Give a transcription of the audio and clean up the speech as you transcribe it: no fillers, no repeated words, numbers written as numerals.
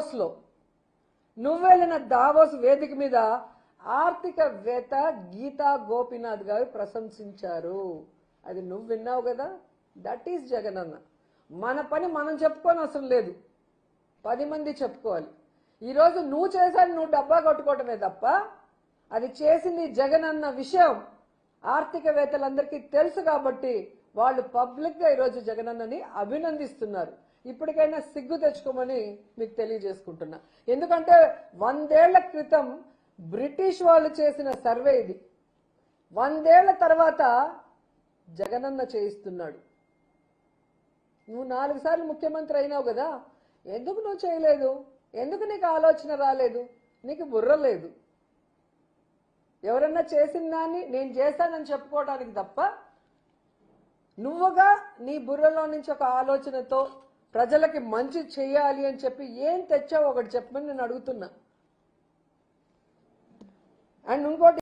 దావోస్లో నువ్వు వెళ్ళిన దావోస్ వేదిక మీద ఆర్థికవేత్త గీతా గోపీనాథ్ గారు ప్రశంసించారు. అది నువ్వు విన్నావు కదా. That is Jagananna. మన పని మనం చెప్పుకోని అవసరం లేదు, 10 మంది చెప్పుకోవాలి. ఈరోజు నువ్వు చేశాను, నువ్వు డబ్బా కొట్టుకోవటమే తప్ప అది చేసింది జగనన్న విషయం ఆర్థికవేత్తలందరికీ తెలుసు. కాబట్టి వాళ్ళు పబ్లిక్గా ఈరోజు జగనన్నని అభినందిస్తున్నారు. ఇప్పటికైనా సిగ్గు తెచ్చుకోమని మీకు తెలియజేసుకుంటున్నా. ఎందుకంటే 100 ఏళ్ల క్రితం బ్రిటిష్ వాళ్ళు చేసిన సర్వే ఇది. 100 ఏళ్ల తర్వాత జగనన్న చేయిస్తున్నాడు. నువ్వు 4 సార్లు ముఖ్యమంత్రి అయినావు కదా, ఎందుకు నువ్వు చేయలేదు? ఎందుకు నీకు ఆలోచన రాలేదు? నీకు బుర్ర లేదు. ఎవరన్నా చేసిన దాన్ని నేను చేశానని చెప్పుకోవడానికి తప్ప నువ్వుగా నీ బుర్రలో నుంచి ఒక ఆలోచనతో ప్రజలకి మంచి చేయాలి అని చెప్పి ఏం తెచ్చావు ఒకటి చెప్పమని నేను అడుగుతున్నా. అండ్ ఇంకోటి